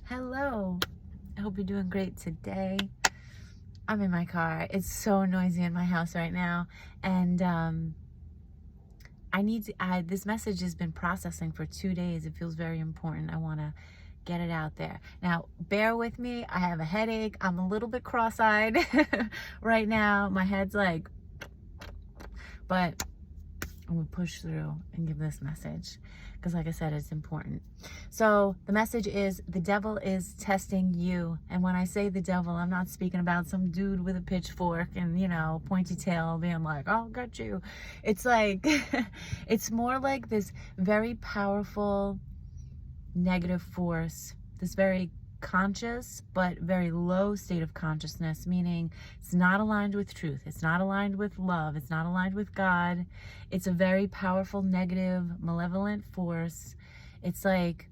Hello. I hope you're doing great today. I'm in my car. It's so noisy in my house right now. And this message has been processing for 2 days. It feels very important. I want to get it out there. Now, bear with me. I have a headache. I'm a little bit cross-eyed right now. My head's like, but I'm going to push through and give this message because, like I said, it's important. So the message is the devil is testing you. And when I say the devil, I'm not speaking about some dude with a pitchfork and, pointy tail being like, I'll get you. It's like, it's more like this very powerful negative force, this very conscious but very low state of consciousness, meaning it's not aligned with truth, it's not aligned with love, it's not aligned with God. It's a very powerful negative malevolent force. It's like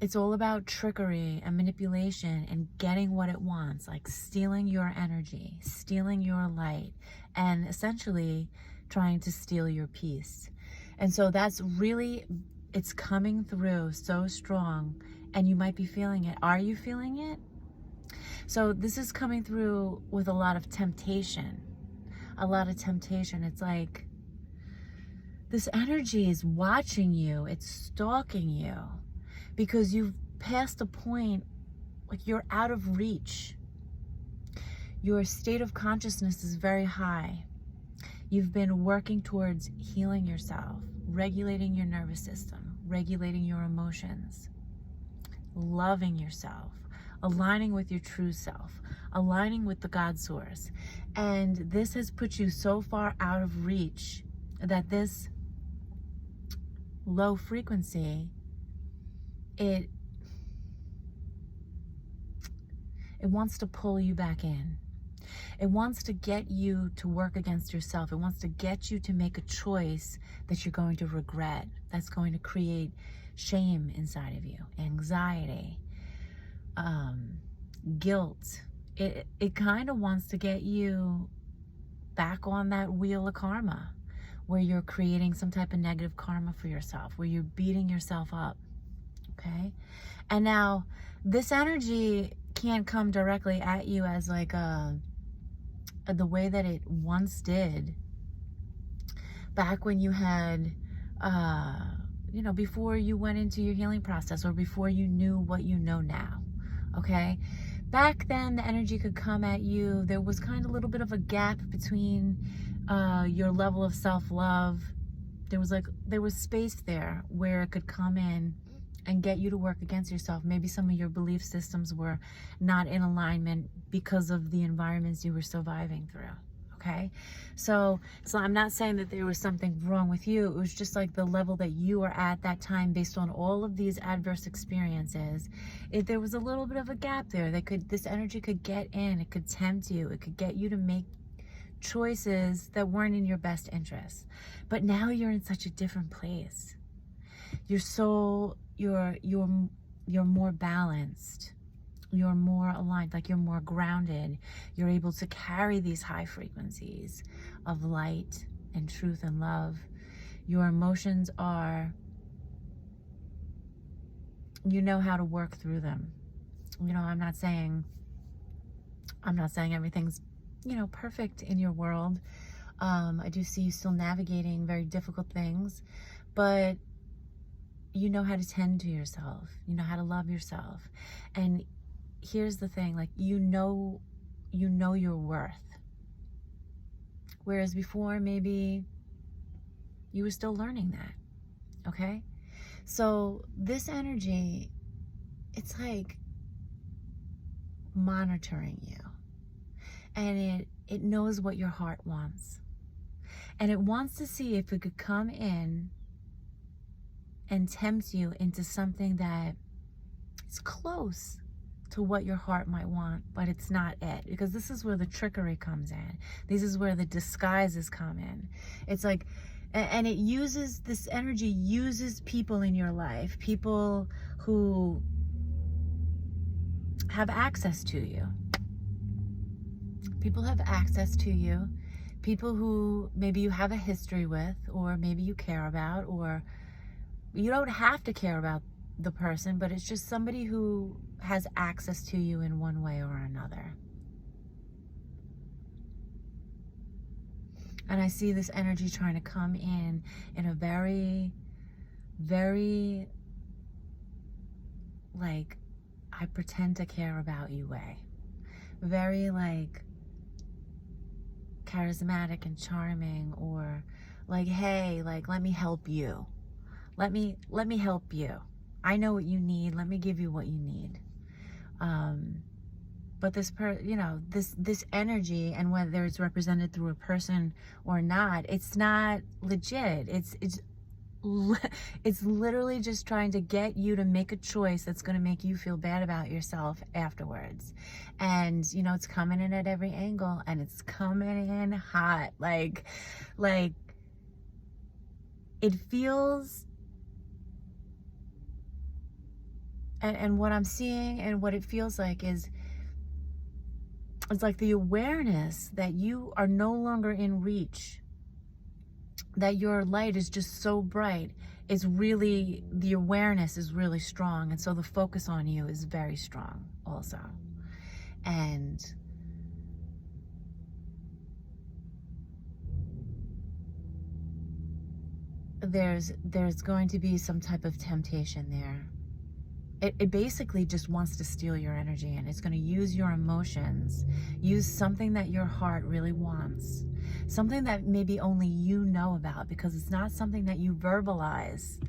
it's all about trickery and manipulation and getting what it wants, like stealing your energy, stealing your light, and essentially trying to steal your peace. And so that's really, it's coming through so strong, and you might be feeling it. Are you feeling it? So this is coming through with a lot of temptation. A lot of temptation. It's like this energy is watching you. It's stalking you because you've passed a point, like you're out of reach. Your state of consciousness is very high. You've been working towards healing yourself, regulating your nervous system, regulating your emotions, loving yourself, aligning with your true self, aligning with the God source. And this has put you so far out of reach that this low frequency, it wants to pull you back in. It wants to get you to work against yourself. It wants to get you to make a choice that you're going to regret, that's going to create shame inside of you, anxiety, guilt. It kind of wants to get you back on that wheel of karma, where you're creating some type of negative karma for yourself, where you're beating yourself up, okay? And now, this energy can't come directly at you as like the way that it once did back when you had before you went into your healing process, or before you knew what you know now. Okay, back then the energy could come at you. There was kind of a little bit of a gap between your level of self-love. There was space there where it could come in and get you to work against yourself. Maybe some of your belief systems were not in alignment because of the environments you were surviving through, okay? So I'm not saying that there was something wrong with you. It was just like the level that you were at that time based on all of these adverse experiences. If there was a little bit of a gap there, this energy could get in, it could tempt you, it could get you to make choices that weren't in your best interest. But now you're in such a different place. You're more balanced, you're more aligned, like you're more grounded. You're able to carry these high frequencies of light and truth and love. Your emotions you know how to work through them. I'm not saying everything's perfect in your world. I do see you still navigating very difficult things, but you know how to tend to yourself. You know how to love yourself. And here's the thing, like, you know your worth. Whereas before, maybe you were still learning that, okay? So this energy, it's like monitoring you. And it knows what your heart wants. And it wants to see if it could come in and tempt you into something that is close to what your heart might want, but it's not it. Because this is where the trickery comes in. This is where the disguises come in. It's like, and this energy uses people in your life, people who have access to you. People have access to you. People who maybe you have a history with, or maybe you care about, or you don't have to care about the person, but it's just somebody who has access to you in one way or another. And I see this energy trying to come in a very, very, like, I pretend to care about you way. Very, like, charismatic and charming, or like, hey, like, let me help you. Let me help you. I know what you need. Let me give you what you need. But this this energy, and whether it's represented through a person or not, it's not legit. It's literally just trying to get you to make a choice that's going to make you feel bad about yourself afterwards. And it's coming in at every angle, and it's coming in hot. Like it feels, and what I'm seeing and what it feels like is, it's like the awareness that you are no longer in reach, that your light is just so bright. It's really, the awareness is really strong, and so the focus on you is very strong also. And there's going to be some type of temptation there. It basically just wants to steal your energy, and it's going to use your emotions, use something that your heart really wants, something that maybe only you know about, because it's not something that you verbalize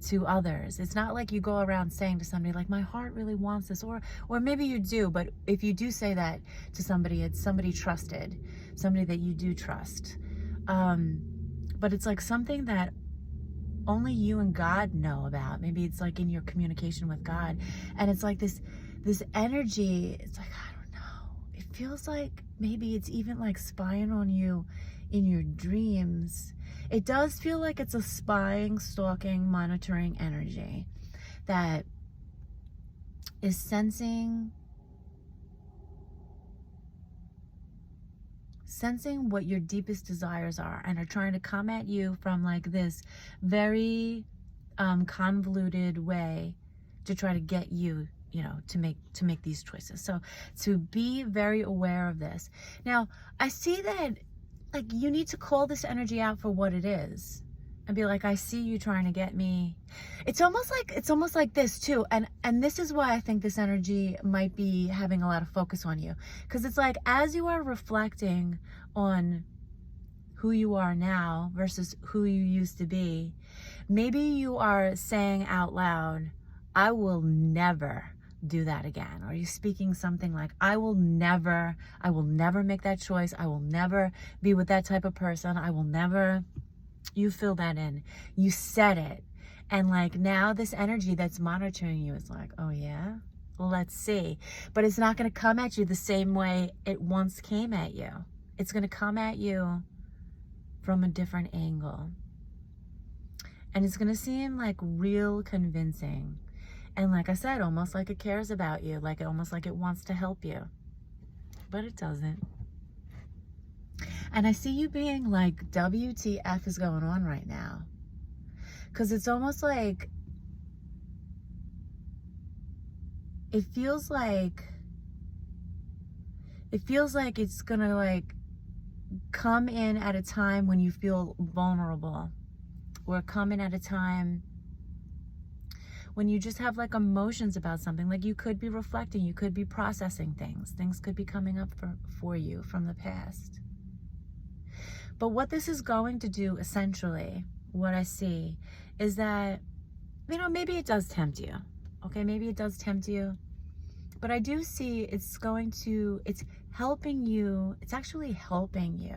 to others. It's not like you go around saying to somebody, like, my heart really wants this, or maybe you do, but if you do say that to somebody, it's somebody trusted, somebody that you do trust. But it's like something that only you and God know about. Maybe it's like in your communication with God, and it's like this energy. It's like, I don't know, it feels like maybe it's even like spying on you in your dreams. It does feel like it's a spying, stalking, monitoring energy that is sensing what your deepest desires are, and are trying to come at you from like this very convoluted way to try to get you, to make these choices. So to be very aware of this. Now, I see that, like, you need to call this energy out for what it is, and be like, I see you trying to get me. It's almost like this too, and this is why I think this energy might be having a lot of focus on you, because it's like, as you are reflecting on who you are now versus who you used to be, maybe you are saying out loud, I will never do that again. Or you're speaking something like, I will never make that choice. I will never be with that type of person. I will never. You fill that in. You said it. And like, now this energy that's monitoring you is like, oh yeah? Well, let's see. But it's not going to come at you the same way it once came at you. It's going to come at you from a different angle. And it's going to seem like real convincing. And like I said, almost like it cares about you, like almost like it wants to help you. But it doesn't. And I see you being like, WTF is going on right now? Because it's almost like, it feels like it's gonna like come in at a time when you feel vulnerable, or come in at a time when you just have like emotions about something. Like, you could be reflecting, you could be processing things could be coming up for you from the past. But what this is going to do, essentially, what I see is that, maybe it does tempt you. Okay, maybe it does tempt you. But I do see it's helping you, it's actually helping you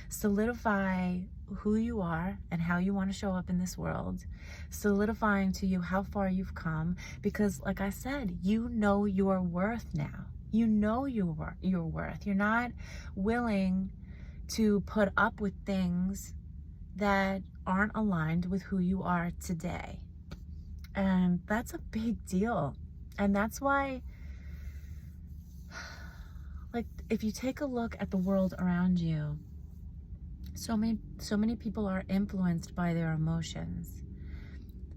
solidify who you are and how you want to show up in this world, solidifying to you how far you've come, because like I said, you know your worth now. You know your worth. You're not willing to put up with things that aren't aligned with who you are today. And that's a big deal. And that's why, like, if you take a look at the world around you, so many people are influenced by their emotions.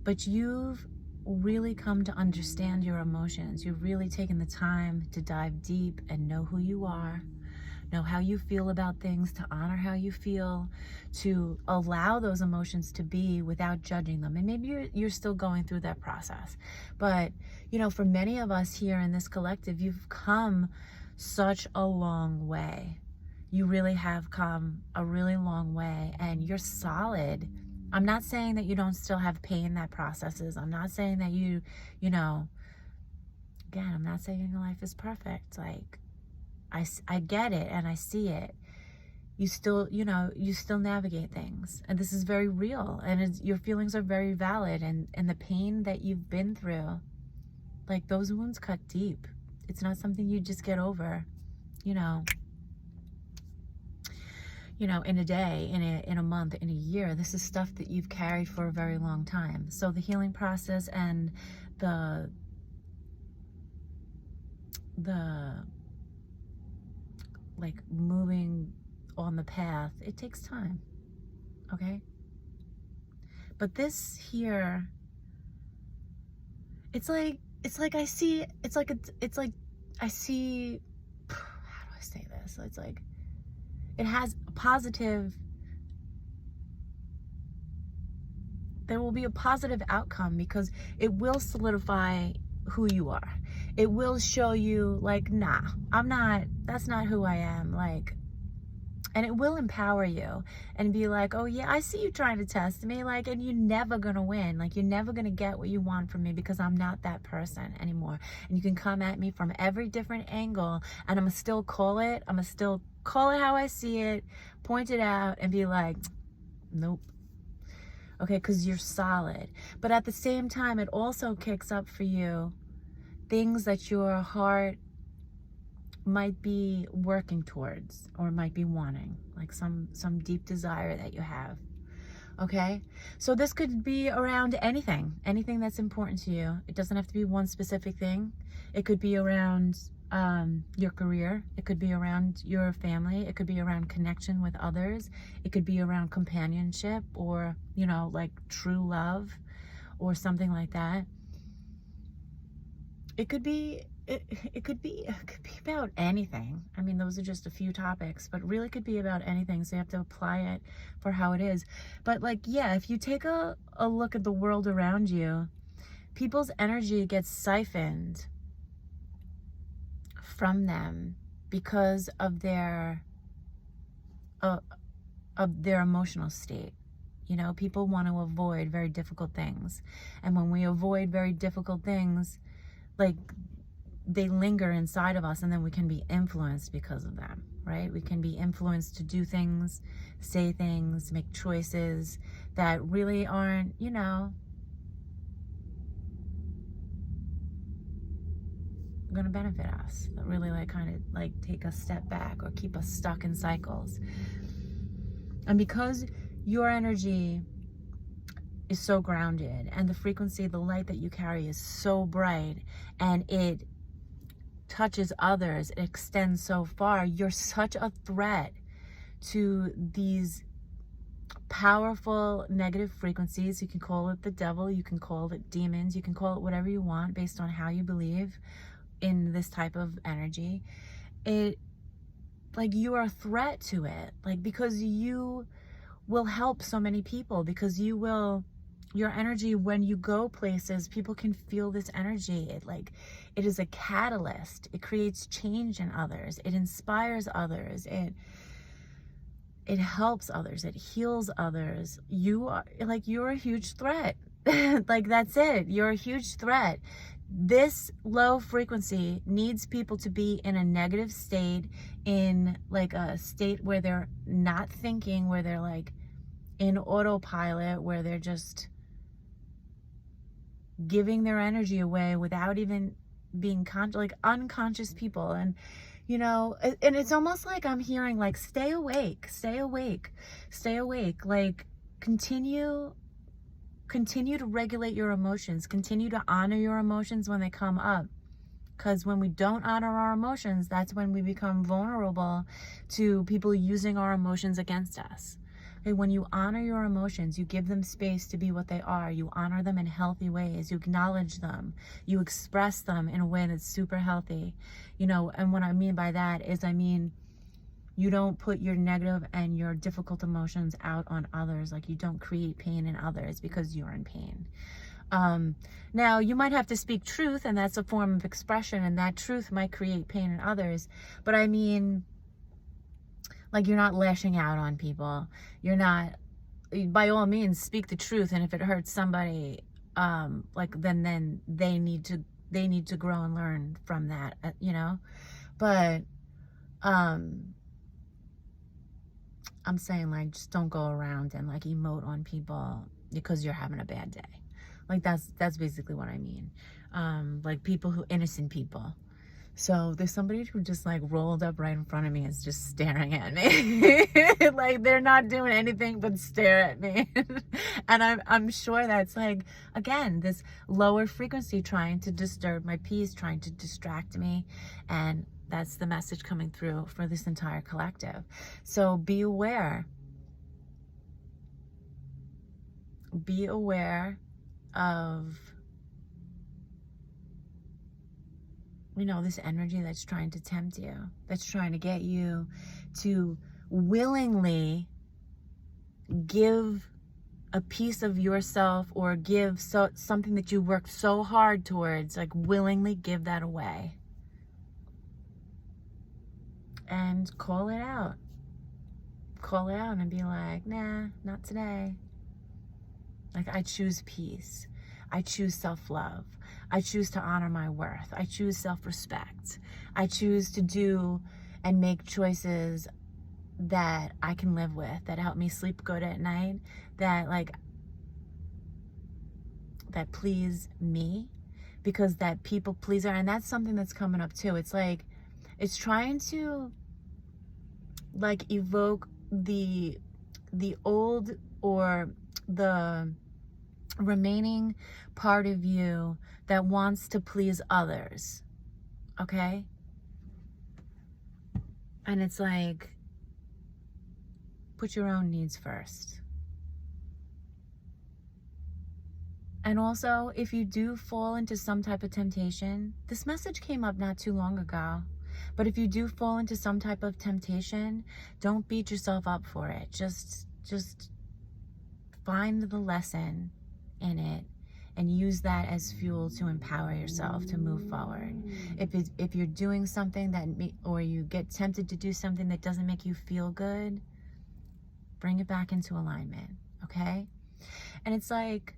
but you've really come to understand your emotions. You've really taken the time to dive deep and know who you are, know how you feel about things, to honor how you feel, to allow those emotions to be without judging them. And maybe you're still going through that process. But, for many of us here in this collective, you've come such a long way. You really have come a really long way, and you're solid. I'm not saying that you don't still have pain that processes. I'm not saying that again, I'm not saying your life is perfect. Like, I get it and I see it. You still navigate things, and this is very real, and your feelings are very valid, and the pain that you've been through, like, those wounds cut deep. It's not something you just get over, in a day, in a month, in a year. This is stuff that you've carried for a very long time. So the healing process and the like moving on the path, it takes time, okay? But this here, it's like I see, how do I say this? It's like, it has a positive, there will be a positive outcome, because it will solidify who you are. It will show you, like, nah, that's not who I am. Like, and it will empower you and be like, oh yeah, I see you trying to test me, like, and you're never gonna win. Like, you're never gonna get what you want from me, because I'm not that person anymore. And you can come at me from every different angle, and I'm gonna still call it how I see it, point it out, and be like, nope. Okay, because you're solid. But at the same time, it also kicks up for you things that your heart might be working towards, or might be wanting, like some deep desire that you have. Okay, so this could be around anything that's important to you. It doesn't have to be one specific thing. It could be around your career. It could be around your family. It could be around connection with others. It could be around companionship, or like true love, or something like that. It could be about anything. I mean, those are just a few topics, but really could be about anything. So you have to apply it for how it is. But, like, yeah, if you take a look at the world around you, people's energy gets siphoned from them because of their emotional state. People want to avoid very difficult things. And when we avoid very difficult things, like, they linger inside of us, and then we can be influenced because of them, right? We can be influenced to do things, say things, make choices that really aren't, going to benefit us, that really kind of take a step back or keep us stuck in cycles. And because your energy is so grounded, and the frequency, the light that you carry is so bright, and it touches others, it extends so far, you're such a threat to these powerful negative frequencies. You can call it the devil, you can call it demons, you can call it whatever you want based on how you believe in this type of energy. You are a threat to it, because you will help so many people, because your energy, when you go places, people can feel this energy. It is a catalyst. It creates change in others. It inspires others. It helps others. It heals others. You're a huge threat. That's it. You're a huge threat. This low frequency needs people to be in a negative state, in a state where they're not thinking, where they're in autopilot, where they're just giving their energy away without even being unconscious people. And and it's almost like I'm hearing, stay awake, continue to regulate your emotions, continue to honor your emotions when they come up, because when we don't honor our emotions, that's when we become vulnerable to people using our emotions against us. Okay, when you honor your emotions, you give them space to be what they are. You honor them in healthy ways. You acknowledge them. You express them in a way that's super healthy. And what I mean by that is, you don't put your negative and your difficult emotions out on others. Like, you don't create pain in others because you're in pain. Now, you might have to speak truth, and that's a form of expression, and that truth might create pain in others. But like, you're not lashing out on people. You're not, by all means, speak the truth, and if it hurts somebody, then they need to grow and learn from that, But I'm saying, like, just don't go around and like emote on people because you're having a bad day. Like, that's basically what I mean. Like, innocent people. So there's somebody who just like rolled up right in front of me, is just staring at me. Like, they're not doing anything but stare at me. And I'm sure that's, like, again, this lower frequency trying to disturb my peace, trying to distract me. And that's the message coming through for this entire collective. So be aware. Be aware of this energy that's trying to tempt you, that's trying to get you to willingly give a piece of yourself, or give something that you worked so hard towards, like, willingly give that away. And call it out. Call it out and be like, nah, not today. Like, I choose peace. I choose self-love. I choose to honor my worth. I choose self-respect. I choose to do and make choices that I can live with, that help me sleep good at night, that please me, because that people pleaser, and that's something that's coming up too. It's like, it's trying to like evoke the old, or the remaining part of you that wants to please others. Okay? And it's like, put your own needs first. And also, if you do fall into some type of temptation, this message came up not too long ago, but if you do fall into some type of temptation, don't beat yourself up for it. Just find the lesson in it and use that as fuel to empower yourself to move forward. If you're doing something or you get tempted to do something that doesn't make you feel good, bring it back into alignment, okay? And it's like,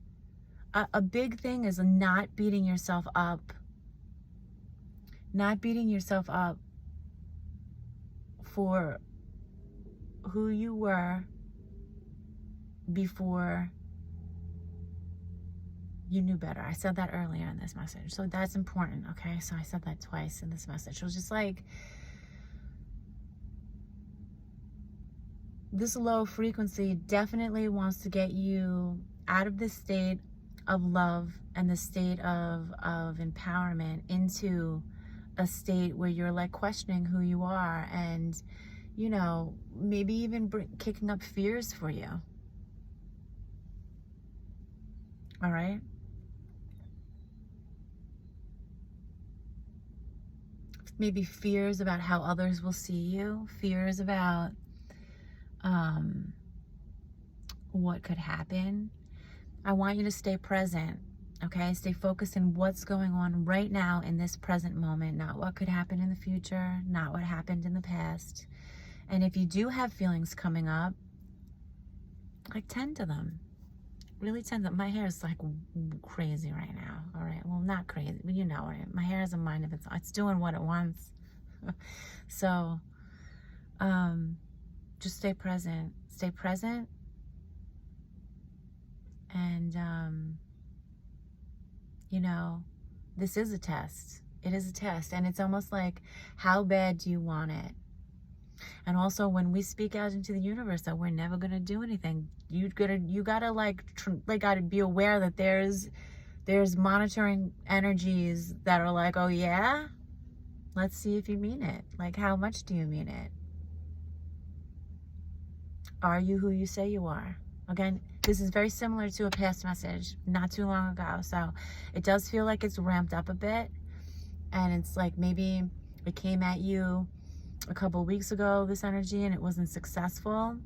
a big thing is not beating yourself up. Not beating yourself up for who you were before you knew better. I said that earlier in this message. So that's important, okay? So I said that twice in this message. It was just like, this low frequency definitely wants to get you out of this state of love and the state of empowerment into a state where you're like questioning who you are, and maybe even kicking up fears for you. All right? Maybe fears about how others will see you, fears about what could happen. I want you to stay present, okay? Stay focused in what's going on right now in this present moment, not what could happen in the future, not what happened in the past. And if you do have feelings coming up, like, tend to them. Really tend to them. My hair is like crazy right now, all right? Well, not crazy, but you know it. My hair has a mind of its own. It's doing what it wants. So, just stay present. Stay present. And, this is a test. It is a test. And it's almost like, how bad do you want it? And also, when we speak out into the universe that we're never going to do anything, you gotta gotta be aware that there's monitoring energies that are like, oh yeah? Let's see if you mean it. Like, how much do you mean it? Are you who you say you are? Again, this is very similar to a past message not too long ago. So it does feel like it's ramped up a bit. And it's like maybe it came at you a couple weeks ago, this energy, and it wasn't successful.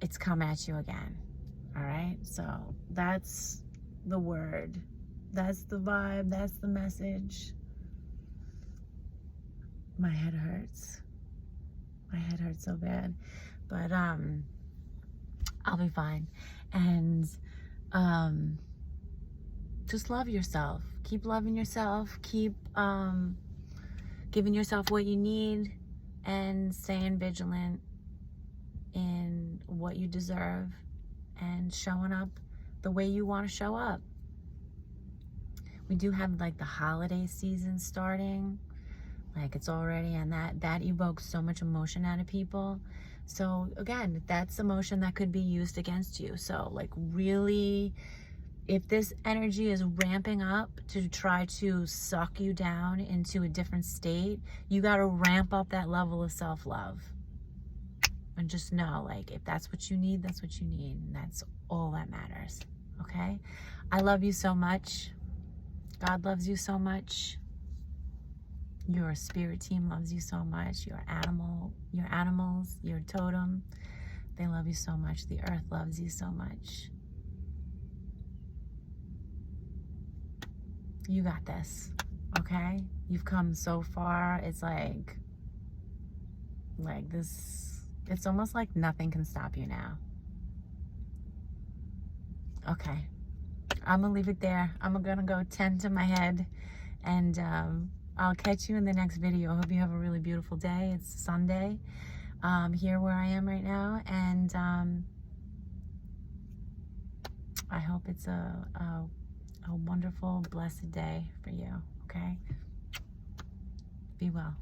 It's come at you again. All right? So that's the word. That's the vibe. That's the message. My head hurts. My head hurts so bad. But I'll be fine. And just love yourself. Keep loving yourself. Keep giving yourself what you need, and staying vigilant in what you deserve, and showing up the way you want to show up. We do have like the holiday season starting. Like it's already, and that evokes so much emotion out of people. So again, that's emotion that could be used against you. So like really, if this energy is ramping up to try to suck you down into a different state, you got to ramp up that level of self-love. And just know, like, if that's what you need, that's what you need. And that's all that matters. Okay? I love you so much. God loves you so much. Your spirit team loves you so much. Your animals, your totem, they love you so much. The earth loves you so much. You got this, okay? You've come so far. It's like this, it's almost like nothing can stop you now. Okay, I'm gonna leave it there. I'm gonna go tend to my head, and I'll catch you in the next video. I hope you have a really beautiful day. It's Sunday here where I am right now, and I hope it's a wonderful, blessed day for you, okay? Be well.